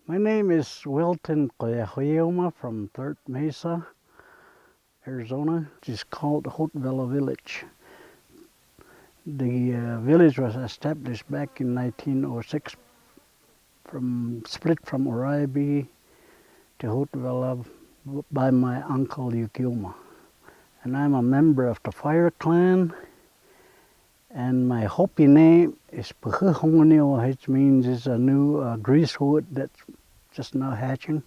My name is Wilton Kooyahoema from Third Mesa, Arizona. It's called Hotvilla Village. The village was established back in 1906, split from Oribe to Hotvilla by my uncle Yukuma. And I'm a member of the Fire Clan, and my Hopi name is Puhuhongoneo, which means it's a new greasewood that's just now hatching.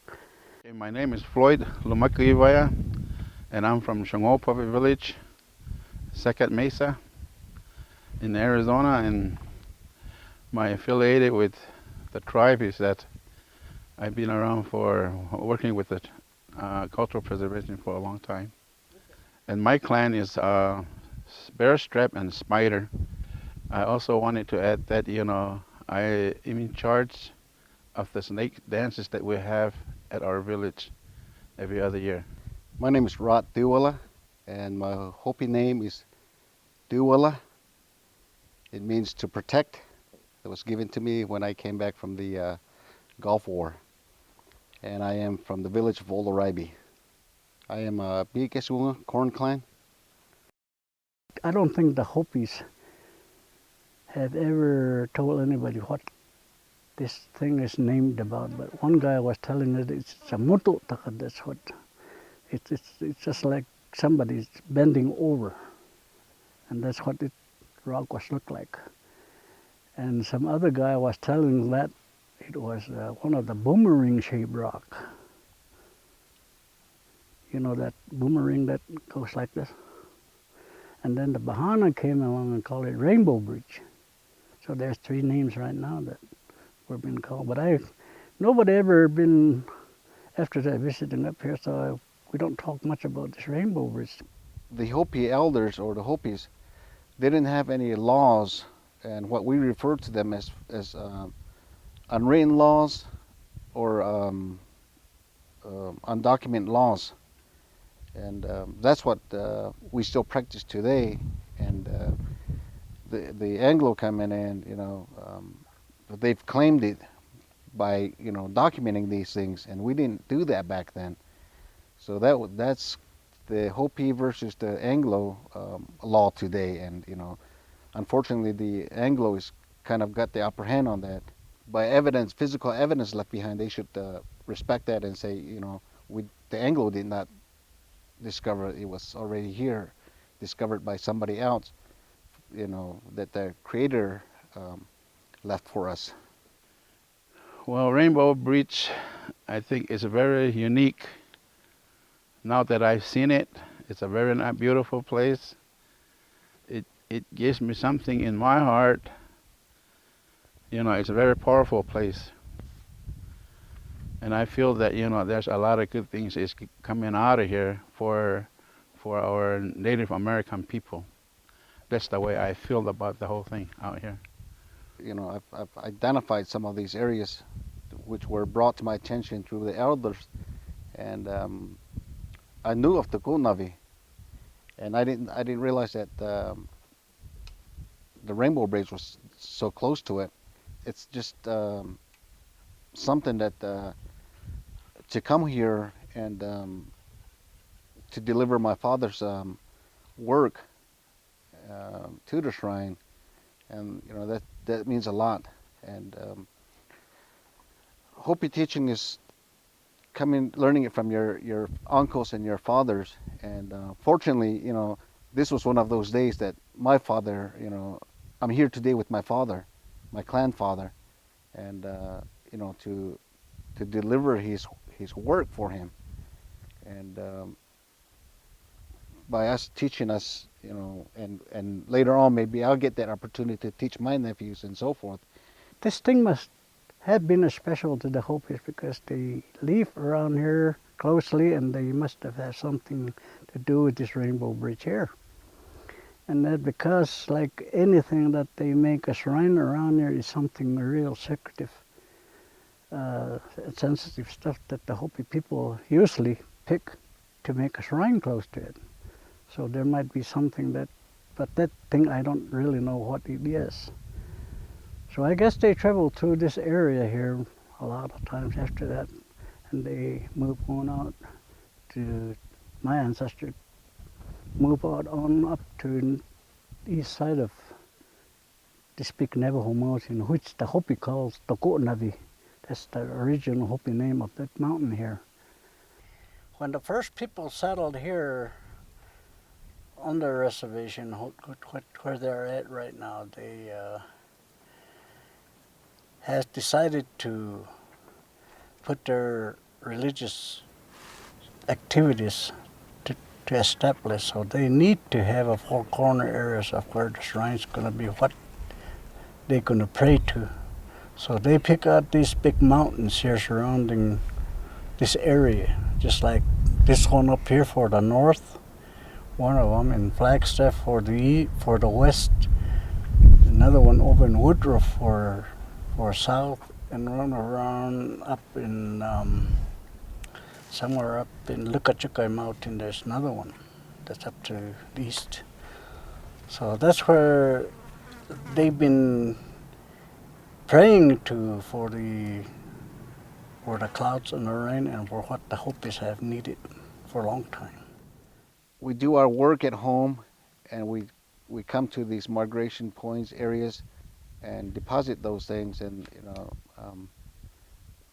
Okay, my name is Floyd Lomakuyvaya, and I'm from Hopi village, Second Mesa in Arizona, and my affiliated with the tribe is that I've been around for working with the cultural preservation for a long time. And my clan is Bear Strap and Spider. I also wanted to add that, I am in charge of the snake dances that we have at our village every other year. My name is Duwala, and my Hopi name is Duwala. It means to protect. It was given to me when I came back from the Gulf War. And I am from the village of Old Oribe. I am a Bikeswunga Corn Clan. I don't think the Hopis have ever told anybody what this thing is named about, but one guy was telling us it's a mutu taka. That's what it's just like somebody's bending over, and that's what it rock was look like. And some other guy was telling that it was one of the boomerang shaped rock. You know that boomerang that goes like this? And then the Bahana came along and called it Rainbow Bridge. So there's three names right now that we're being called. But nobody ever been, after that visiting up here, so we don't talk much about this Rainbow Bridge. The Hopi elders, or the Hopis, didn't have any laws, and what we refer to them as unwritten laws or undocumented laws. And that's what we still practice today. And the Anglo coming in, they've claimed it by documenting these things, and we didn't do that back then. So that's the Hopi versus the Anglo law today, and unfortunately the Anglo is kind of got the upper hand on that. By evidence, physical evidence left behind, they should respect that and say, the Anglo did not discover it, was already here, discovered by somebody else, that the Creator left for us. Well, Rainbow Bridge, I think, is very unique. Now that I've seen it, it's a very beautiful place. It gives me something in my heart. It's a very powerful place. And I feel that, there's a lot of good things is coming out of here for our Native American people. That's the way I feel about the whole thing out here. I've identified some of these areas which were brought to my attention through the elders, and I knew of the Kunavi, and I didn't realize that the Rainbow Bridge was so close to it. It's just something that to come here and to deliver my father's work to the shrine, and that means a lot. And Hopi teaching is learning it from your uncles and your fathers, and fortunately, this was one of those days that my father, I'm here today with my father, my clan father, and to deliver his work for him, and by us teaching us, and later on maybe I'll get that opportunity to teach my nephews and so forth. This thing must have been special to the Hopis because they live around here closely, and they must have had something to do with this Rainbow Bridge here. And that because, like anything that they make a shrine around here, is something real secretive, sensitive stuff that the Hopi people usually pick to make a shrine close to it. So there might be something but that thing I don't really know what it is. So I guess they travel through this area here a lot of times after that, and they move on out to, my ancestors move out on up to the east side of this big Navajo mountain, which the Hopi calls the Kooyahoema. That's the original Hopi name of that mountain here. When the first people settled here on the reservation, where they're at right now, they has decided to put their religious activities to establish. So they need to have a four corner areas of where the shrine's going to be, what they're going to pray to. So they pick out these big mountains here surrounding this area, just like this one up here for the north, one of them in Flagstaff for the west, another one over in Woodruff for south, and run around up in somewhere up in Lomakuyvaya Mountain. There's another one that's up to the east. So that's where they've been praying to for the clouds and the rain and for what the Hopis have needed for a long time. We do our work at home, and we come to these migration points, areas, and deposit those things, and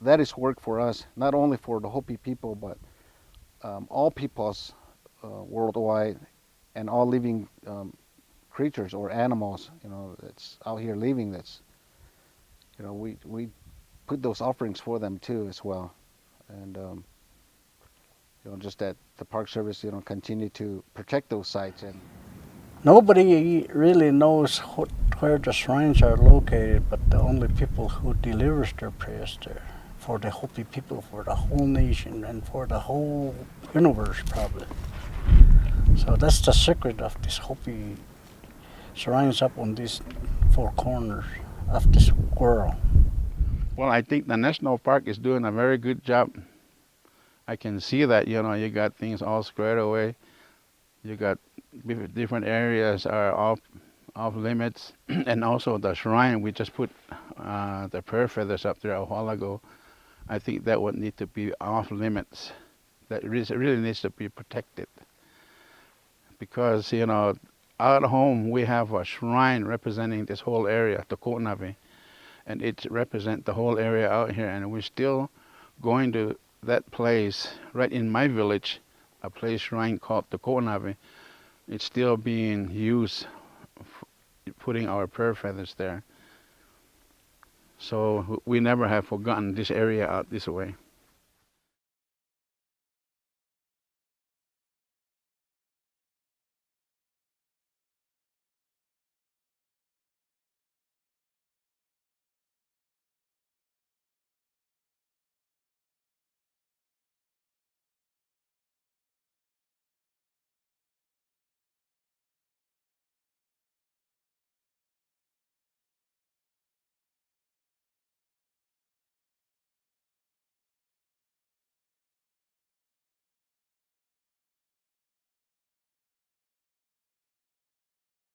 that is work for us, not only for the Hopi people, but all peoples worldwide, and all living creatures or animals, that's out here living. That's, we put those offerings for them too as well, and just that the Park Service, continue to protect those sites. And nobody really knows where the shrines are located, but the only people who delivers their prayers there, for the Hopi people, for the whole nation, and for the whole universe probably. So that's the secret of this Hopi shrines up on these four corners of this world. Well, I think the national park is doing a very good job. I can see that, you got things all squared away. You got different areas are off limits, and also the shrine, we just put the prayer feathers up there a while ago. I think that would need to be off limits. That really needs to be protected, because out at home we have a shrine representing this whole area, the Kooyahoema, and it represents the whole area out here, and we're still going to that place right in my village, a place shrine called the Kooyahoema. It's still being used, putting our prayer feathers there. So we never have forgotten this area out this way.